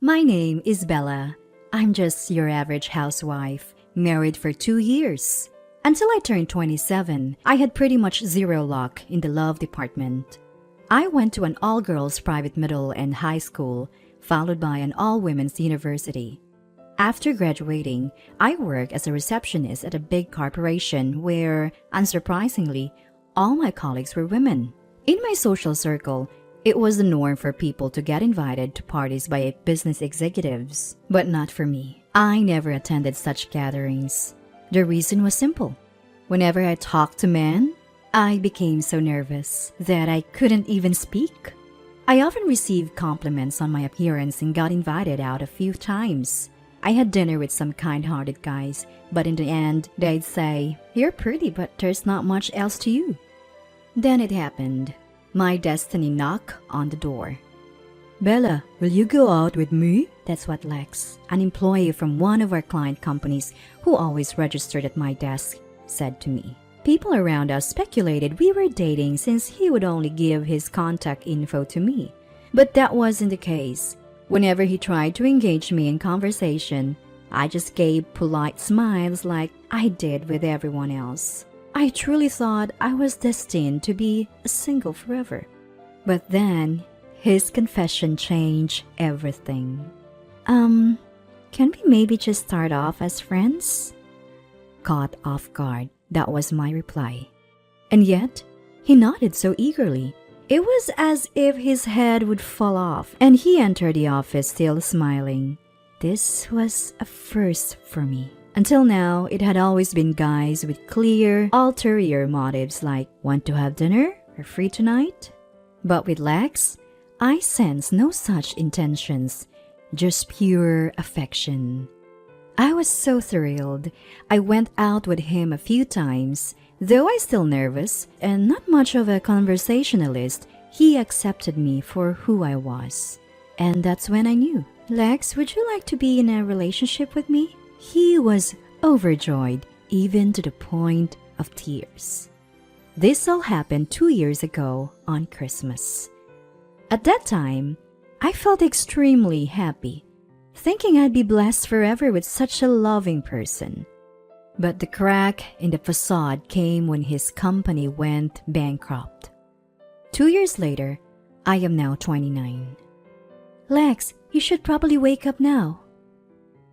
My name is Bella. I'm just your average housewife, married for 2 years. Until I turned 27, I had pretty much zero luck in the love department. I went to an all-girls private middle and high school, followed by an all-women's university. After graduating, I worked as a receptionist at a big corporation where, unsurprisingly, all my colleagues were women. In my social circle, it was the norm for people to get invited to parties by business executives, but not for me. I never attended such gatherings. The reason was simple. Whenever I talked to men, I became so nervous that I couldn't even speak. I often received compliments on my appearance and got invited out a few times. I had dinner with some kind-hearted guys, but in the end, they'd say, "You're pretty, but there's not much else to you." Then it happened. My destiny knocked on the door. "Bella, will you go out with me?" That's what Lex, an employee from one of our client companies who always registered at my desk, said to me. People around us speculated we were dating since he would only give his contact info to me. But that wasn't the case. Whenever he tried to engage me in conversation, I just gave polite smiles like I did with everyone else. I truly thought I was destined to be single forever. But then, his confession changed everything. Can we maybe just start off as friends?" Caught off guard, that was my reply. And yet, he nodded so eagerly. It was as if his head would fall off, and he entered the office still smiling. This was a first for me. Until now, it had always been guys with clear, ulterior motives like, "Want to have dinner? Or free tonight?" But with Lex, I sensed no such intentions, just pure affection. I was so thrilled. I went out with him a few times. Though I still nervous and not much of a conversationalist, he accepted me for who I was. And that's when I knew. "Lex, would you like to be in a relationship with me?" He was overjoyed, even to the point of tears. This all happened 2 years ago on Christmas. At that time, I felt extremely happy, thinking I'd be blessed forever with such a loving person. But the crack in the facade came when his company went bankrupt. 2 years later, I am now 29. "Lex, you should probably wake up now."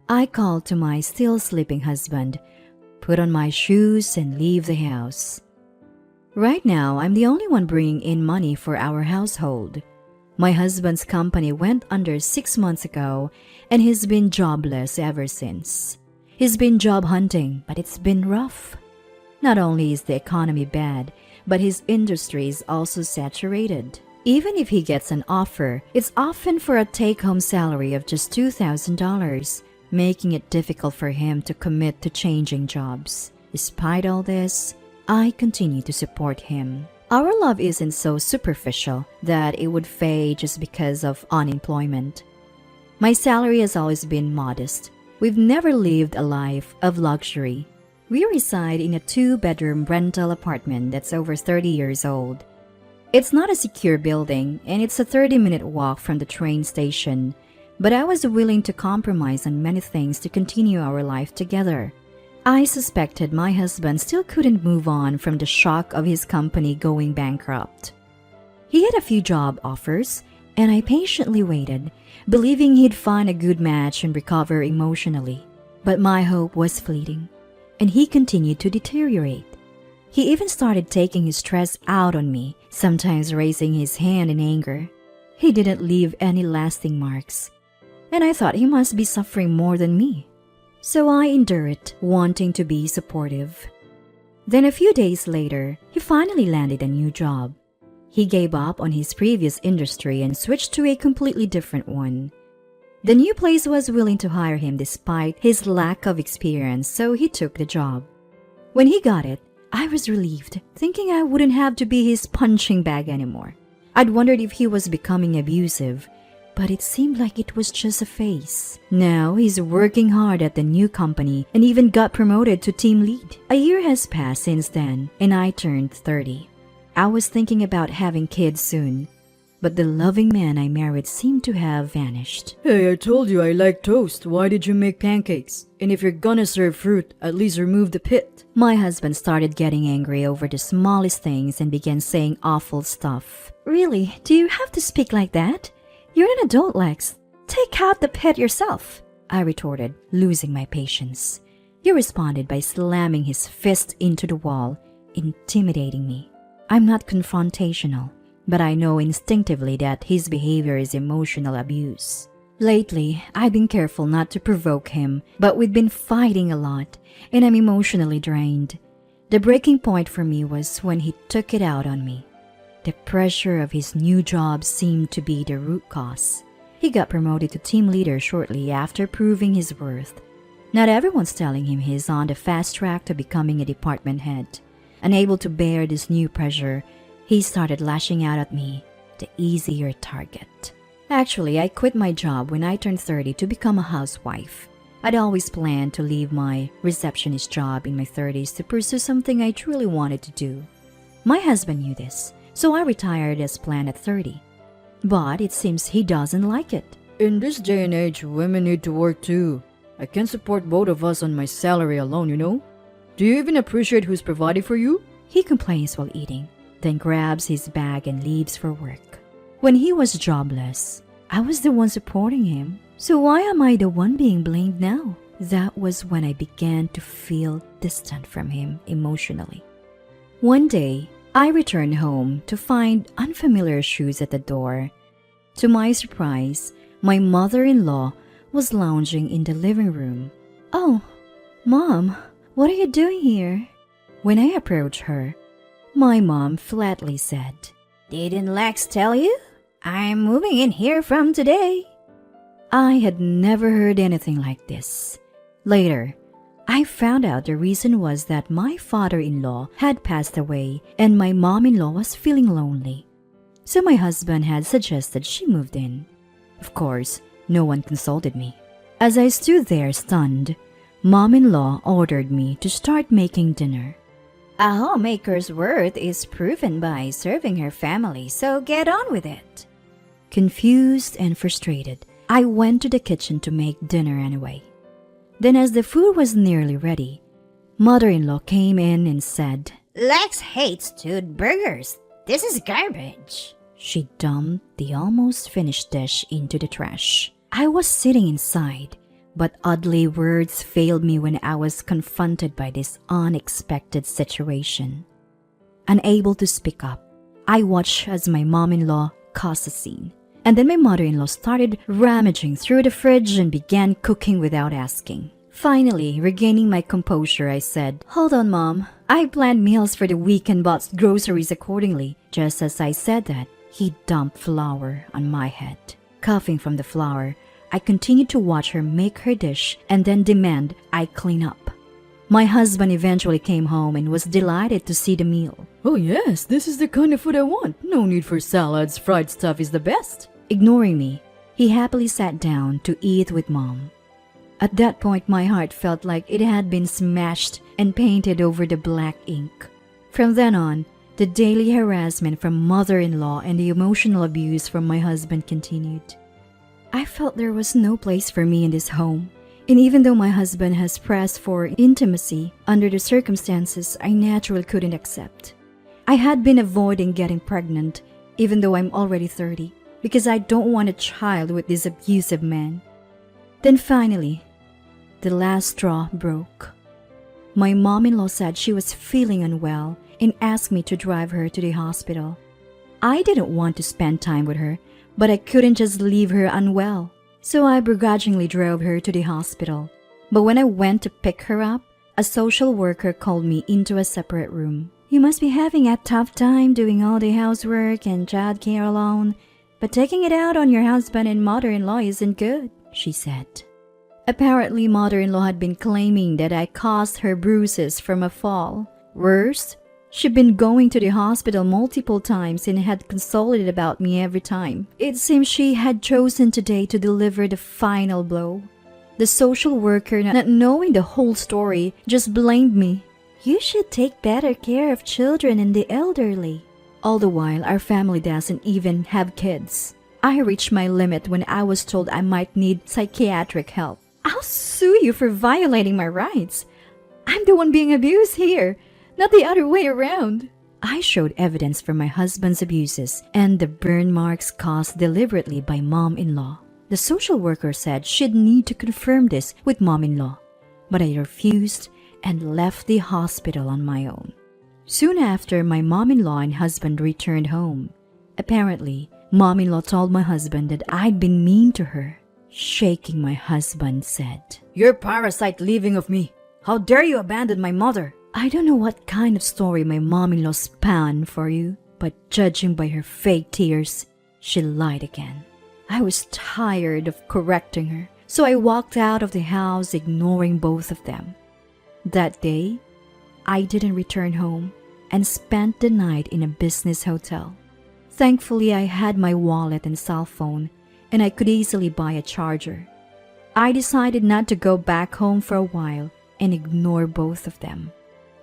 I called to my still sleeping husband, put on my shoes, and leave the house. Right now, I'm the only one bringing in money for our household. My husband's company went under 6 months ago, and he's been jobless ever since. He's been job hunting, but it's been rough. Not only is the economy bad, but his industry is also saturated. Even if he gets an offer, it's often for a take-home salary of just $2,000, making it difficult for him to commit to changing jobs. Despite all this, I continue to support him. Our love isn't so superficial that it would fade just because of unemployment. My salary has always been modest. We've never lived a life of luxury. We reside in a 2-bedroom rental apartment that's over 30 years old. It's not a secure building, and it's a 30-minute walk from the train station, but I was willing to compromise on many things to continue our life together. I suspected my husband still couldn't move on from the shock of his company going bankrupt. He had a few job offers, and I patiently waited, believing he'd find a good match and recover emotionally. But my hope was fleeting, and he continued to deteriorate. He even started taking his stress out on me, sometimes raising his hand in anger. He didn't leave any lasting marks, and I thought he must be suffering more than me. So I endured it, wanting to be supportive. Then a few days later, he finally landed a new job. He gave up on his previous industry and switched to a completely different one. The new place was willing to hire him despite his lack of experience, so he took the job. When he got it, I was relieved, thinking I wouldn't have to be his punching bag anymore. I'd wondered if he was becoming abusive, but it seemed like it was just a phase. Now he's working hard at the new company and even got promoted to team lead. A year has passed since then, and I turned 30. I was thinking about having kids soon. but the loving man I married seemed to have vanished. Hey, I told you I like toast. Why did you make pancakes? And if you're gonna serve fruit, at least remove the pit. My husband started getting angry over the smallest things and began saying awful stuff. Really, do you have to speak like that? You're an adult, Lex. Take out the pit yourself, I retorted, losing my patience. He responded by slamming his fist into the wall, intimidating me. I'm not confrontational, but I know instinctively that his behavior is emotional abuse. Lately, I've been careful not to provoke him, but we've been fighting a lot, and I'm emotionally drained. The breaking point for me was when he took it out on me. The pressure of his new job seemed to be the root cause. He got promoted to team leader shortly after proving his worth. Not everyone's telling him he's on the fast track to becoming a department head. Unable to bear this new pressure, he started lashing out at me, the easier target. Actually, I quit my job when I turned 30 to become a housewife. I'd always planned to leave my receptionist job in my 30s to pursue something I truly wanted to do. My husband knew this, so I retired as planned at 30. But it seems he doesn't like it. In this day and age, women need to work too. I can't support both of us on my salary alone, you know? Do you even appreciate who's providing for you? He complains while eating, then grabs his bag and leaves for work. When he was jobless, I was the one supporting him. So why am I the one being blamed now? That was when I began to feel distant from him emotionally. One day, I returned home to find unfamiliar shoes at the door. To my surprise, my mother-in-law was lounging in the living room. "Oh, Mom, what are you doing here?" When I approached her, my mom flatly said, "Didn't Lex tell you? I'm moving in here from today." I had never heard anything like this. Later, I found out the reason was that my father-in-law had passed away and my mom-in-law was feeling lonely. So my husband had suggested she moved in. Of course, no one consulted me. As I stood there stunned, Mom-in-law ordered me to start making dinner. A homemaker's worth is proven by serving her family, so get on with it. Confused and frustrated, I went to the kitchen to make dinner anyway. Then as the food was nearly ready, mother-in-law came in and said, "Lex hates stewed burgers. This is garbage." She dumped the almost finished dish into the trash. I was sitting inside, but oddly words failed me when I was confronted by this unexpected situation. Unable to speak up, I watched as my mom-in-law caused a scene. And then my mother-in-law started rummaging through the fridge and began cooking without asking. Finally, regaining my composure, I said, "Hold on, Mom. I planned meals for the week and bought groceries accordingly." Just as I said that, he dumped flour on my head. Coughing from the flour, I continued to watch her make her dish and then demand I clean up. My husband eventually came home and was delighted to see the meal. "Oh yes, this is the kind of food I want. No need for salads. Fried stuff is the best." Ignoring me, he happily sat down to eat with Mom. At that point, my heart felt like it had been smashed and painted over the black ink. From then on, the daily harassment from mother-in-law and the emotional abuse from my husband continued. I felt there was no place for me in this home. And even though my husband has pressed for intimacy, under the circumstances, I naturally couldn't accept. I had been avoiding getting pregnant, even though I'm already 30, because I don't want a child with this abusive man. Then finally, the last straw broke. My mom-in-law said she was feeling unwell and asked me to drive her to the hospital. I didn't want to spend time with her, but I couldn't just leave her unwell. So I begrudgingly drove her to the hospital. But when I went to pick her up, a social worker called me into a separate room. "You must be having a tough time doing all the housework and childcare alone, but taking it out on your husband and mother-in-law isn't good," she said. Apparently, mother-in-law had been claiming that I caused her bruises from a fall. Worse, she'd been going to the hospital multiple times and had consulted about me every time. It seems she had chosen today to deliver the final blow. The social worker, not knowing the whole story, just blamed me. "You should take better care of children and the elderly." All the while, our family doesn't even have kids. I reached my limit when I was told I might need psychiatric help. I'll sue you for violating my rights. I'm the one being abused here, not the other way around. I showed evidence for my husband's abuses and the burn marks caused deliberately by mom-in-law. The social worker said she'd need to confirm this with mom-in-law, but I refused and left the hospital on my own. Soon after, my mom-in-law and husband returned home. Apparently, mom-in-law told my husband that I'd been mean to her. Shaking my husband said, "You're parasite leaving of me. How dare you abandon my mother?" I don't know what kind of story my mom-in-law spun for you, but judging by her fake tears, she lied again. I was tired of correcting her, so I walked out of the house ignoring both of them. That day, I didn't return home and spent the night in a business hotel. Thankfully, I had my wallet and cell phone, and I could easily buy a charger. I decided not to go back home for a while and ignore both of them.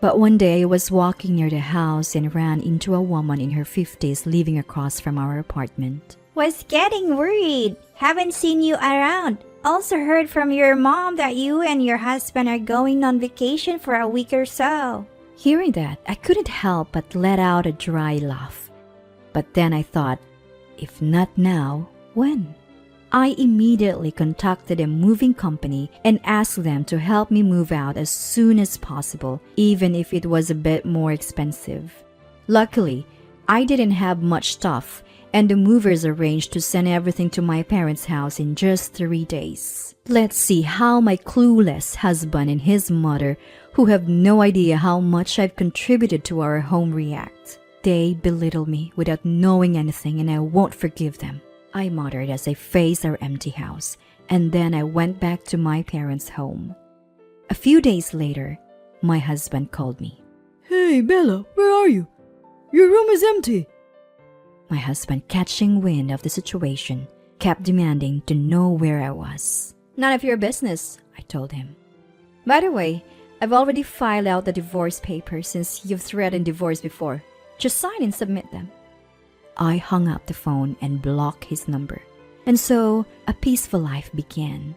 But one day I was walking near the house and ran into a woman in her 50s living across from our apartment. Was getting worried. Haven't seen you around. Also heard from your mom that you and your husband are going on vacation for a week or so. Hearing that, I couldn't help but let out a dry laugh. But then I thought, if not now, when? I immediately contacted a moving company and asked them to help me move out as soon as possible, even if it was a bit more expensive. Luckily, I didn't have much stuff, and the movers arranged to send everything to my parents' house in just 3 days. Let's see how my clueless husband and his mother, who have no idea how much I've contributed to our home, react. They belittle me without knowing anything, and I won't forgive them. I muttered as I faced our empty house, and then I went back to my parents' home. A few days later, my husband called me. "Hey, Bella, where are you? Your room is empty." My husband, catching wind of the situation, kept demanding to know where I was. None of your business, I told him. By the way, I've already filed out the divorce papers since you've threatened divorce before. Just sign and submit them. I hung up the phone and blocked his number. And so, a peaceful life began.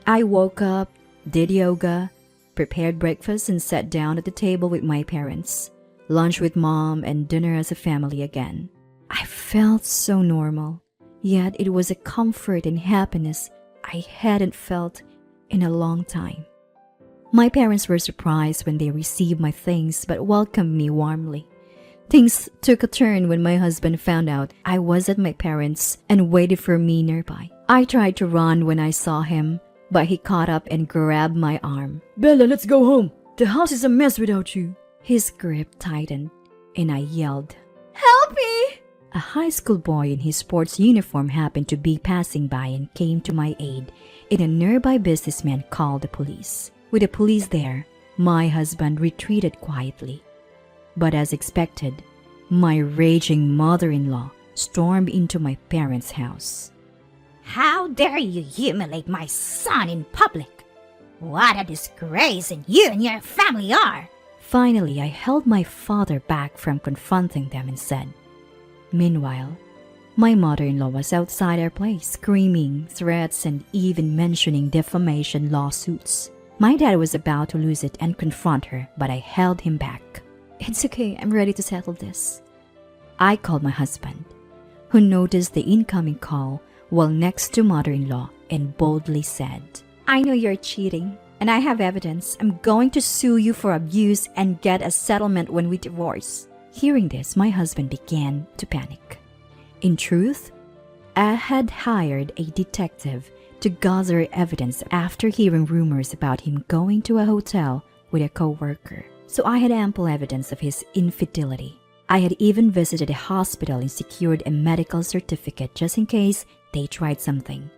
I woke up, did yoga, prepared breakfast and sat down at the table with my parents. Lunch with mom and dinner as a family again. I felt so normal, yet it was a comfort and happiness I hadn't felt in a long time. My parents were surprised when they received my things but welcomed me warmly. Things took a turn when my husband found out I was at my parents' and waited for me nearby. I tried to run when I saw him, but he caught up and grabbed my arm. "Bella, let's go home. The house is a mess without you." His grip tightened, and I yelled, Help me! A high school boy in his sports uniform happened to be passing by and came to my aid, and a nearby businessman called the police. With the police there, my husband retreated quietly. But as expected, my raging mother-in-law stormed into my parents' house. How dare you humiliate my son in public? What a disgrace you and your family are! Finally, I held my father back from confronting them and said. Meanwhile, my mother-in-law was outside our place, screaming threats and even mentioning defamation lawsuits. My dad was about to lose it and confront her, but I held him back. It's okay, I'm ready to settle this. I called my husband, who noticed the incoming call while next to mother-in-law and boldly said, I know you're cheating, and I have evidence. I'm going to sue you for abuse and get a settlement when we divorce. Hearing this, my husband began to panic. In truth, I had hired a detective to gather evidence after hearing rumors about him going to a hotel with a co-worker. So I had ample evidence of his infidelity. I had even visited a hospital and secured a medical certificate just in case they tried something.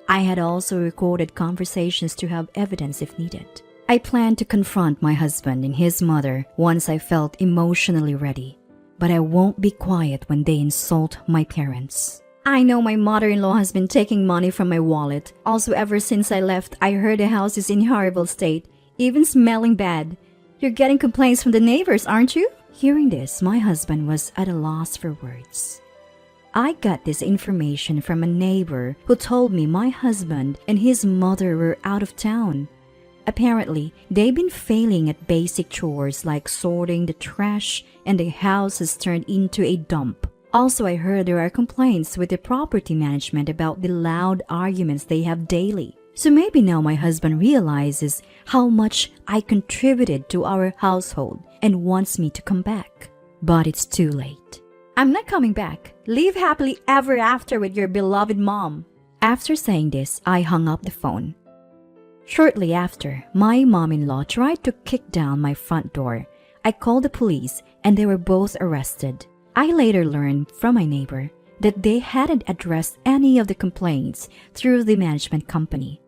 I had also recorded conversations to have evidence if needed. I planned to confront my husband and his mother once I felt emotionally ready, but I won't be quiet when they insult my parents. I know my mother-in-law has been taking money from my wallet. Also, ever since I left, I heard the house is in horrible state, even smelling bad. You're getting complaints from the neighbors, aren't you? Hearing this, my husband was at a loss for words. I got this information from a neighbor who told me my husband and his mother were out of town. Apparently, they've been failing at basic chores like sorting the trash, and the house has turned into a dump. Also, I heard there are complaints with the property management about the loud arguments they have daily. So maybe now my husband realizes how much I contributed to our household and wants me to come back. But it's too late. I'm not coming back. Live happily ever after with your beloved mom. After saying this, I hung up the phone. Shortly after, my mom-in-law tried to kick down my front door. I called the police and they were both arrested. I later learned from my neighbor that they hadn't addressed any of the complaints through the management company.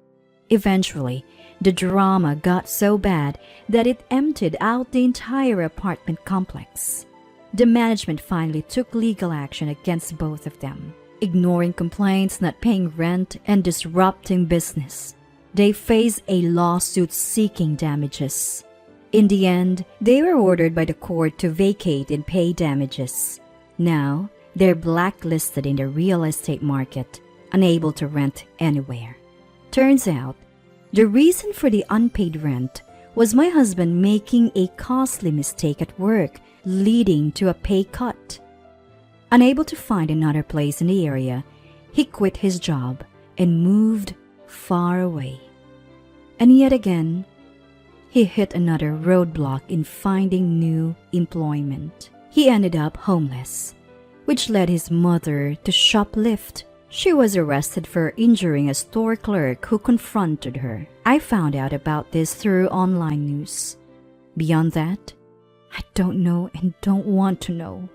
Eventually, the drama got so bad that it emptied out the entire apartment complex. The management finally took legal action against both of them, ignoring complaints, not paying rent, and disrupting business. They faced a lawsuit seeking damages. In the end, they were ordered by the court to vacate and pay damages. Now, they're blacklisted in the real estate market, unable to rent anywhere. Turns out, the reason for the unpaid rent was my husband making a costly mistake at work, leading to a pay cut. Unable to find another place in the area, he quit his job and moved far away. And yet again, he hit another roadblock in finding new employment. He ended up homeless, which led his mother to shoplift. She was arrested for injuring a store clerk who confronted her. I found out about this through online news. Beyond that, I don't know and don't want to know.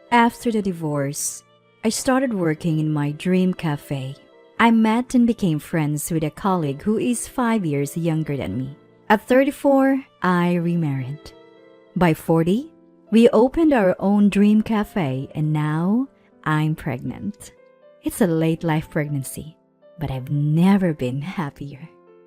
After the divorce, I started working in my dream cafe. I met and became friends with a colleague who is 5 years younger than me. At 34, I remarried. By 40, we opened our own dream cafe, and now I'm pregnant. It's a late life pregnancy, but I've never been happier.